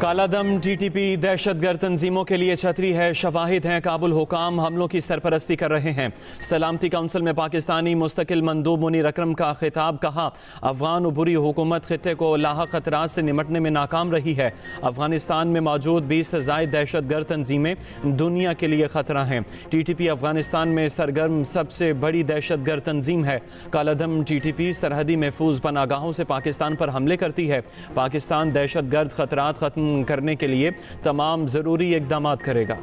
कालादम TTP दहशतगर्द तंजीमों के लिए छतरी है। शवाहिद हैं काबुल हुकाम हमलों की सरपरस्ती कर रहे हैं। सलामती काउंसिल में पाकिस्तानी मुस्तकिल मंदूब मुनीर अकरम का खिताब। कहा अफगान उबूरी हुकूमत खित्ते को लाहक खतरात से निमटने में नाकाम रही है। अफगानिस्तान में मौजूद 20 से ज़ायद दहशतगर्द तंजीमें दुनिया के लिए खतरा हैं। टीटीपी अफगानिस्तान में सरगर्म सबसे बड़ी दहशतगर्द तंजीम है। कालादम टीटीपी सरहदी महफूज पनागाहों से पाकिस्तान पर हमले करती है। पाकिस्तान दहशतगर्द खतरात खत्म करने के लिए तमाम जरूरी इक़दाम करेगा।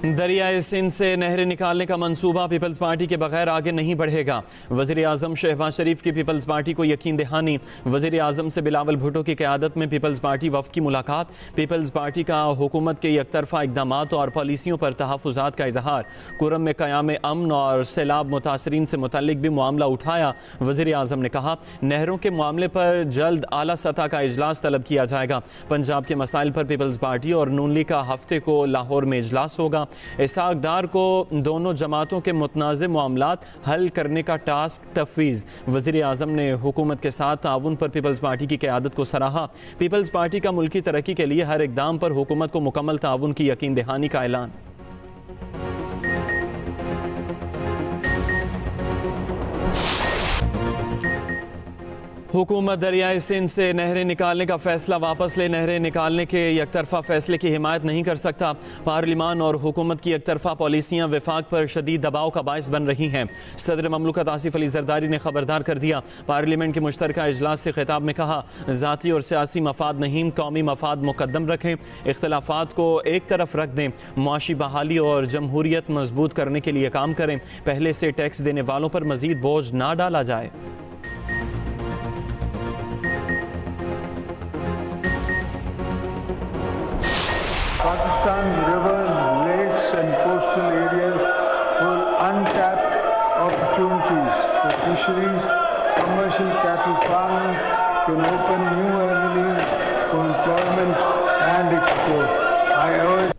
दरियाए सिंध से नहरें निकालने का मंसूबा पीपल्स पार्टी के बगैर आगे नहीं बढ़ेगा। वज़ीर आज़म शहबाज शरीफ की पीपल्स पार्टी को यकीन दहानी। वज़ीर आज़म से बिलावल भुट्टो की क़यादत में पीपल्स पार्टी वफ़द की मुलाकात। पीपल्स पार्टी का हुकूमत के एकतरफ़ा इक़दामात और पॉलिसियों पर तहफ़्फ़ुज़ात का इजहार। कुरम में क़याम अमन और सैलाब मुतासरीन से मुतल्लिक़ भी मामला उठाया। वज़ीर आज़म ने कहा नहरों के मामले पर जल्द आला सतह का इजलास तलब किया जाएगा। पंजाब के मसाइल पर पीपल्स पार्टी और नून लीग का हफ्ते को लाहौर में इजलास होगा। इसहाक डार को दोनों जमातों के मुतनाज़ मामलात हल करने का टास्क तफवीज़। वज़ीर आज़म ने हुकूमत के साथ ताउन पर पीपल्स पार्टी की क़यादत को सराहा। पीपल्स पार्टी का मुल्की तरक्की के लिए हर इक़दाम पर हुकूमत को मुकम्मल ताउन की यकीन दहानी का ऐलान। हुकूमत दरियाए सिंध से नहरें निकालने का फैसला वापस ले। नहरें निकालने के एकतरफा फैसले की हिमायत नहीं कर सकता। पार्लिमान और हुकूमत की एकतरफा पॉलिसियाँ वफाक पर शदीद दबाव का बायस बन रही हैं। सदर ममलकत आसिफ अली जरदारी ने खबरदार कर दिया। पार्लियामेंट के मुश्तरका इजलास से खिताब में कहा ज़ाती और सियासी मफाद नहीं, कौमी मफाद मुकद्दम रखें। इख्तलाफात को एक तरफ रख दें। मुआशी बहाली और जमहूरियत मजबूत करने के लिए काम करें। पहले से टैक्स देने वालों पर मजीद बोझ ना डाला जाए। Pakistan's rivers, lakes and coastal areas hold untapped opportunities for fisheries. Commercial cattle farming can open new avenues for employment and export. I urge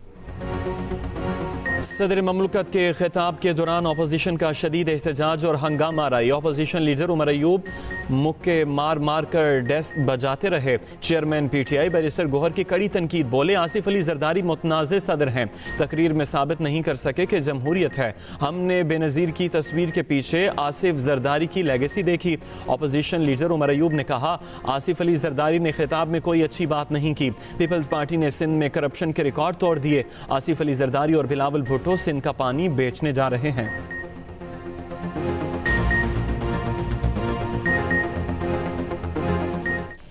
सदर ममलकत के खिताब के दौरान अपोजिशन का शदीद एहतजाज और हंगामा रही। अपोजिशन लीडर उमर अयूब मुक्के मार मार कर डेस्क बजाते रहे। चेयरमैन PTI बैरिस्टर गोहर की कड़ी तनकीद। बोले आसिफ अली जरदारी मुतनाज़ सदर हैं। तकरीर में साबित नहीं कर सके कि जमहूरियत है। हमने बेनज़ीर की तस्वीर के पीछे आसिफ जरदारी की लेगेसी देखी। अपोजिशन लीडर उमर अयूब ने कहा आसिफ अली जरदारी ने खिताब में कोई अच्छी बात नहीं की। पीपल्स पार्टी ने सिंध में करप्शन के रिकॉर्ड तोड़ दिए। आसिफ अली जरदारी और बिलावल भुट्टो सिंध का पानी बेचने जा रहे हैं।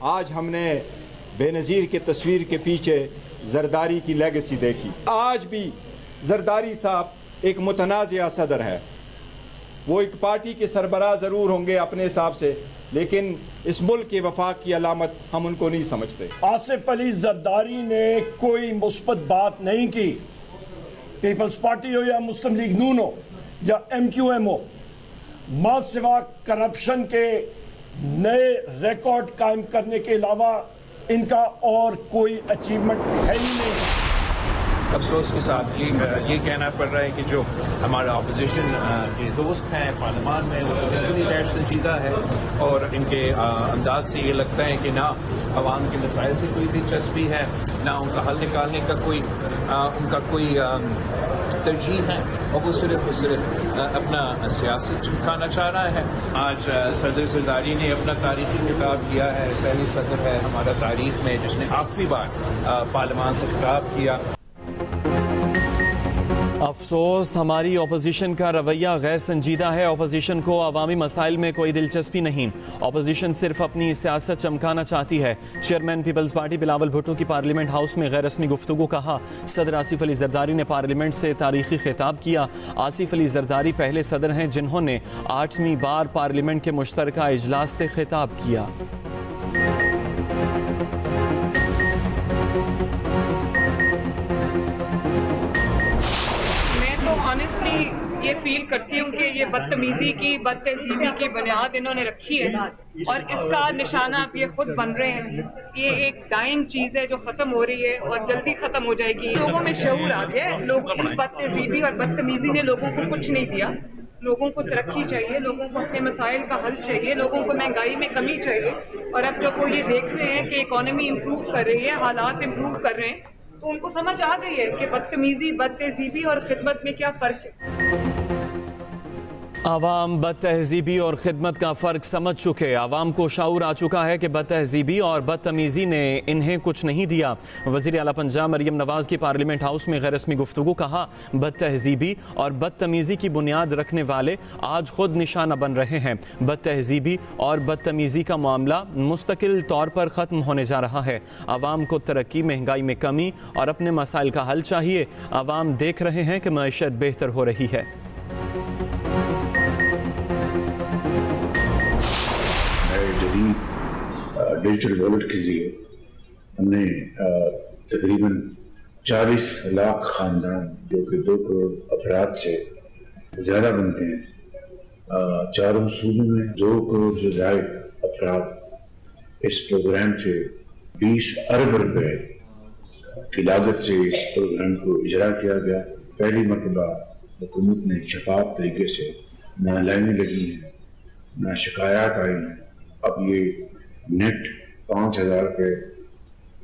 आज हमने बेनज़ीर के तस्वीर के पीछे जरदारी की लेगेसी देखी। आज भी जरदारी साहब एक मुतनाज़िया सदर है। वो एक पार्टी के सरबराह ज़रूर होंगे अपने हिसाब से, लेकिन इस मुल्क के वफाक की अलामत हम उनको नहीं समझते। आसिफ अली जरदारी ने कोई मुस्बत बात नहीं की। पीपल्स पार्टी हो या मुस्लिम लीग नून हो या MQM हो, मां सिवा करप्शन के नए रिकॉर्ड कायम करने के अलावा इनका और कोई अचीवमेंट है ही नहीं। अफसोस के साथ ये कहना पड़ रहा है कि जो हमारा अपोजिशन के दोस्त हैं पार्लियामान में वो बिल्कुल गैर संजीदा है और इनके अंदाज से ये लगता है कि ना अवाम के मसाइल से कोई दिलचस्पी है, ना उनका हल निकालने का उनका कोई तरजीह है, और वो सिर्फ अपना सियासत चमकाना चाह रहा है। आज सदर जरदारी ने अपना तारीखी खिताब किया है। पहली सदर है हमारा तारीख में जिसने आखिरी बार पार्लियामान से खिताब किया। अफसोस हमारी अपोजिशन का रवैया गैर संजीदा है। अपोजिशन को अवामी मसाइल में कोई दिलचस्पी नहीं। अपोजिशन सिर्फ अपनी सियासत चमकाना चाहती है। Chairman people's party Bilawal Bhutto की पार्लियामेंट हाउस में गैर रस्मी गुफ्तगू। कहा सदर आसिफ अली जरदारी ने पार्लियामेंट से तारीखी खिताब किया। आसिफ अली जरदारी पहले सदर हैं जिन्होंने 8वीं बार पार्लियामेंट के मुश्तरका इजलास से खिताब किया। ऑनेस्टली ये फील करती हूँ कि ये बदतमीजी की बदतहजीबी की बुनियाद इन्होंने रखी है और इसका निशाना आप ये खुद बन रहे हैं। ये एक डाइंग चीज़ है जो ख़त्म हो रही है और जल्दी ख़त्म हो जाएगी। लोगों में शऊर आ गया है। लोग इस बदतहजीबी और बदतमीजी ने लोगों को कुछ नहीं दिया। लोगों को तरक्की चाहिए, लोगों को अपने मसाइल का हल चाहिए, लोगों को महंगाई में कमी चाहिए। और अब जब वो ये देख रहे हैं कि इकॉनमी इम्प्रूव कर रही है, हालात इम्प्रूव कर रहे हैं, तो उनको समझ आ गई है कि बदतमीजी, बदतहजीबी और खिदमत में क्या फ़र्क है। आवाम बदतहजीबी और खिदमत का फ़र्क समझ चुके। आवाम को शाऊर आ चुका है कि बदतहजीबी और बदतमीज़ी ने इन्हें कुछ नहीं दिया। वज़ीर आला पंजाब मरियम नवाज़ की पार्लियामेंट हाउस में गैर रस्मी गुफ्तगू। कहा, बदतहजीबी और बदतमीज़ी की बुनियाद रखने वाले आज खुद निशाना बन रहे हैं। बदतहजीबी और बदतमीज़ी का मामला मुस्तकिल तौर पर ख़त्म होने जा रहा है। आवाम को तरक्की, महंगाई में कमी और अपने मसाइल का हल चाहिए। आवाम देख रहे हैं कि मईशत बेहतर हो रही है। डिजिटल वॉलेट के जरिए हमने तकरीबन 40 लाख ख़ानदान, जो कि 2 करोड़ अफराद से ज़्यादा बनते हैं, चारों सूबों में 2 करोड़ से ज़ायद अफराद इस प्रोग्राम से 20 अरब रुपए की लागत से इस प्रोग्राम को इजरा किया गया। पहली मरतबा हुकूमत ने शफाफ तरीके से ना लाइनें लगी हैं, ना शिकायत आई हैं। अब ये नेट 5,000 रुपये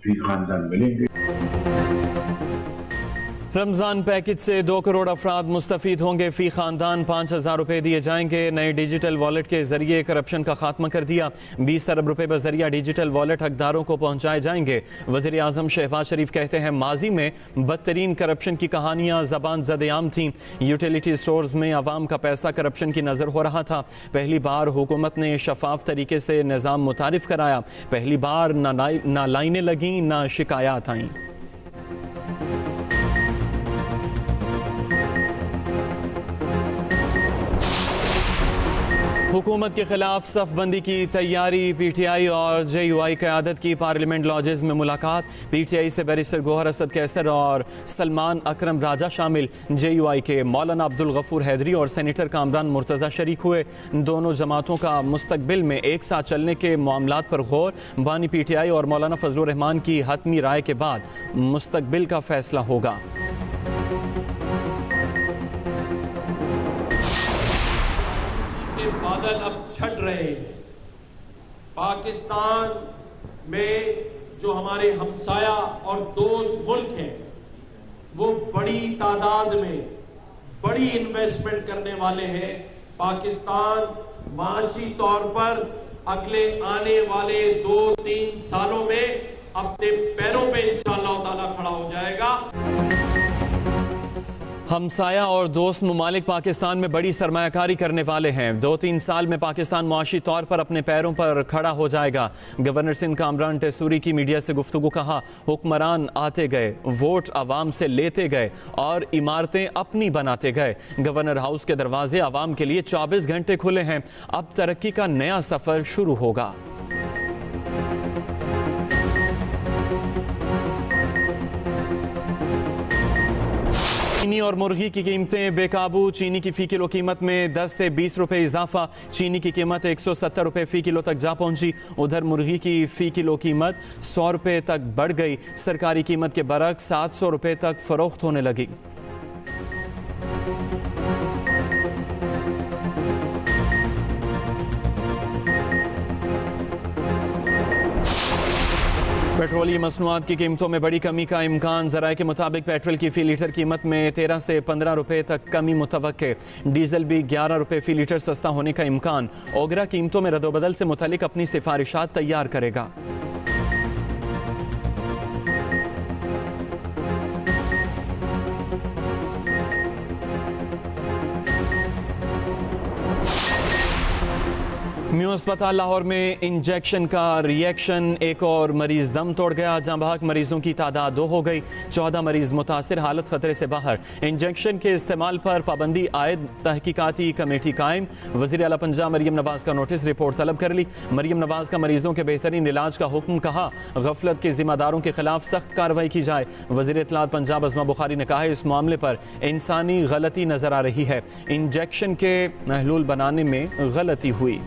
फी खानदान मिलेंगे। रमज़ान पैकेज से 2 करोड़ अफराद मुस्तफ़ीद होंगे। फ़ी ख़ानदान 5,000 रुपये दिए जाएंगे। नए डिजिटल वॉलेट के ज़रिए करप्शन का खात्मा कर दिया। 20 अरब रुपये बज़रिया डिजिटल वॉलेट हकदारों को पहुँचाए जाएंगे। वज़ीर आज़म शहबाज शरीफ कहते हैं, माजी में बदतरीन करप्शन की कहानियाँ ज़बान ज़द-ए-आम थीं। यूटिलिटी स्टोर्स में आवाम का पैसा करप्शन की नज़र हो रहा था। पहली बार हुकूमत ने शफाफ तरीके से निज़ाम मुतारिफ कराया। पहली बार ना लाइनें लगीं, ना शिकायत आईं। हुकूमत के खिलाफ सफ़बंदी की तैयारी। PTI और JUI क़यादत की पार्लियामेंट लॉजेस में मुलाकात। PTI से बैरिस्टर गोहर असद कैसर और सलमान अकरम राजा शामिल। JUI के मौलाना अब्दुल गफूर हैदरी और सेनेटर कामरान मुर्तज़ा शरीक हुए। दोनों जमातों का मुस्तकबिल में एक साथ चलने के मामलात पर गौर। बानी PTI और मौलाना फजलुर रहमान की हतमी राय के बाद मुस्तकबिल का फैसला होगा। बादल अब छट रहे हैं। पाकिस्तान में जो हमारे हमसाया और दोस्त मुल्क हैं, वो बड़ी तादाद में बड़ी इन्वेस्टमेंट करने वाले हैं। पाकिस्तान माशी तौर पर अगले आने वाले 2-3 सालों में अपने पैरों पे इंशाअल्लाह ताला खड़ा हो जाएगा। हमसाया और दोस्त मुमालिक पाकिस्तान में बड़ी सरमायाकारी करने वाले हैं। 2-3 साल में पाकिस्तान मुआशी तौर पर अपने पैरों पर खड़ा हो जाएगा। गवर्नर सिंध कामरान टेसूरी की मीडिया से गुफ्तगू। कहा, हुक्मरान आते गए, वोट आवाम से लेते गए और इमारतें अपनी बनाते गए। गवर्नर हाउस के दरवाजे आवाम के लिए 24 घंटे खुले हैं। अब तरक्की का नया सफर शुरू होगा। चीनी और मुर्गी की कीमतें बेकाबू। चीनी की फ़ी किलो कीमत में 10 से 20 रुपये इजाफा। चीनी की कीमत 170 रुपये फ़ी किलो तक जा पहुंची। उधर मुर्गी की फ़ी किलो कीमत 100 रुपये तक बढ़ गई। सरकारी कीमत के बरक्स 700 रुपये तक फ़रोख्त होने लगी। पेट्रोलियम मसनूआत की कीमतों में बड़ी कमी का इम्कान। ज़राए के मुताबिक पेट्रोल की फ़ी लीटर कीमत में 13 से 15 रुपये तक कमी मुतवक्के। डीजल भी 11 रुपये फ़ी लीटर सस्ता होने का इम्कान। ओगरा कीमतों में रद्दोबदल से मुतालिक अपनी सिफारिशात तैयार करेगा। म्यू अस्पताल लाहौर में इंजेक्शन का रिएक्शन। एक और मरीज दम तोड़ गया। जहां बहक मरीजों की तादाद 2 हो गई। 14 मरीज मुतासिर, हालत खतरे से बाहर। इंजेक्शन के इस्तेमाल पर पाबंदी आयद तहकीकाती कमेटी कायम। वज़ीर आला पंजाब मरियम नवाज़ का नोटिस, रिपोर्ट तलब कर ली। मरियम नवाज़ का मरीजों के बेहतरीन इलाज का हुक्म। कहा, गफलत के जिम्मेदारों के खिलाफ सख्त कार्रवाई की जाए। वज़ीर इत्तलात पंजाब अज़मा बुखारी ने कहा, इस मामले पर इंसानी गलती नजर आ रही है। इंजेक्शन के महलूल बनाने में गलती हुई।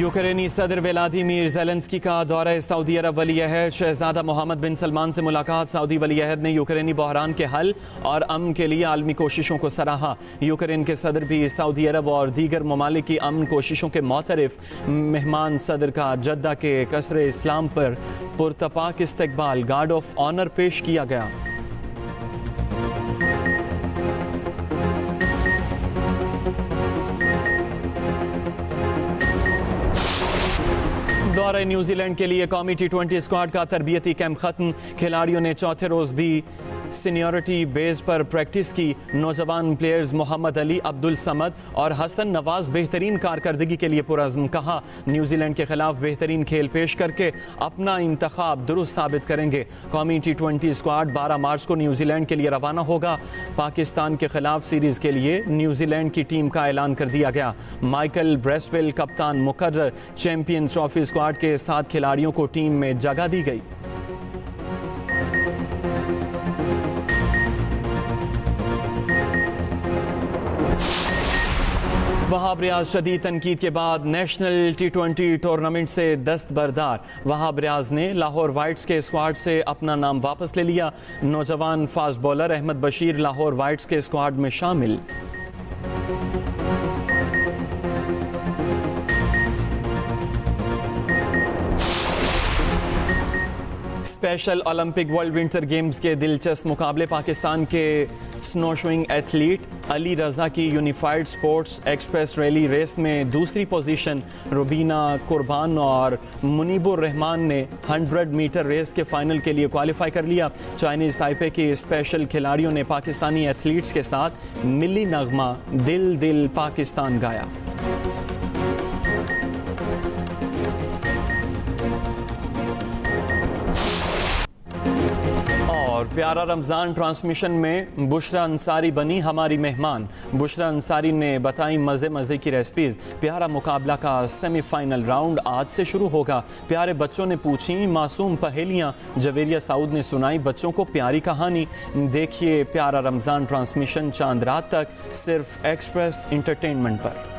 यूक्रेनी सदर व्लादिमीर ज़ेलेंस्की का दौरा सऊदी अरब वली अहद शहज़ादा मोहम्मद बिन सलमान से मुलाकात। सऊदी वली अहद ने यूक्रेनी बहरान के हल और अमन के लिए आलमी कोशिशों को सराहा। यूक्रेन के सदर भी सऊदी अरब और दीगर ममालिक की अमन कोशिशों के मोतरफ। मेहमान सदर का जद्दा के कसर इस्लाम पर पुरतपाक इस्तकबाल, गार्ड ऑफ ऑनर पेश किया गया। दौरे न्यूजीलैंड के लिए कौमी T20 स्क्वाड का तरबियती कैंप खत्म। खिलाड़ियों ने चौथे रोज भी सीनियरिटी बेस पर प्रैक्टिस की। नौजवान प्लेयर्स मोहम्मद अली, अब्दुल समद और हसन नवाज बेहतरीन कारकर्दगी के लिए पुरज़्म। कहा, न्यूजीलैंड के खिलाफ बेहतरीन खेल पेश करके अपना इंतखाब दुरुस्त साबित करेंगे। कौमी T20 स्क्वाड 12 मार्च को न्यूजीलैंड के लिए रवाना होगा। पाकिस्तान के खिलाफ सीरीज के लिए न्यूजीलैंड की टीम का ऐलान कर दिया गया। माइकल ब्रेसवेल कप्तान मुकर्रर। चैंपियंस ट्रॉफी स्क्वाड के 7 खिलाड़ियों को टीम में जगह दी गई। वहाब रियाज शदीद तनकीद के बाद नेशनल T20 टूर्नामेंट से दस्तबरदार। वहाब रियाज ने लाहौर वाइट्स के स्क्वाड से अपना नाम वापस ले लिया। नौजवान fast bowler Ahmed Bashir Lahore Whites के स्क्वाड में शामिल। Special Olympic world winter games के दिलचस्प मुकाबले। पाकिस्तान के स्नोशोइंग एथलीट अली रजा की unified sports express rally race में दूसरी पोजीशन। रुबीना कुर्बान और मुनीबुर रहमान ने 100 मीटर रेस के फाइनल के लिए क्वालिफाई कर लिया। चाइनीज ताइपे के स्पेशल खिलाड़ियों ने पाकिस्तानी एथलीट्स के साथ मिली नगमा दिल दिल पाकिस्तान गाया। और प्यारा रमज़ान ट्रांसमिशन में बुशरा अंसारी बनी हमारी मेहमान। बुशरा अंसारी ने बताई मज़े मज़े की रेसिपीज़। प्यारा मुकाबला का सेमीफाइनल राउंड आज से शुरू होगा। प्यारे बच्चों ने पूछी मासूम पहेलियाँ। जवेरिया साउद ने सुनाई बच्चों को प्यारी कहानी। देखिए प्यारा रमज़ान ट्रांसमिशन चांद रात तक सिर्फ एक्सप्रेस इंटरटेनमेंट पर।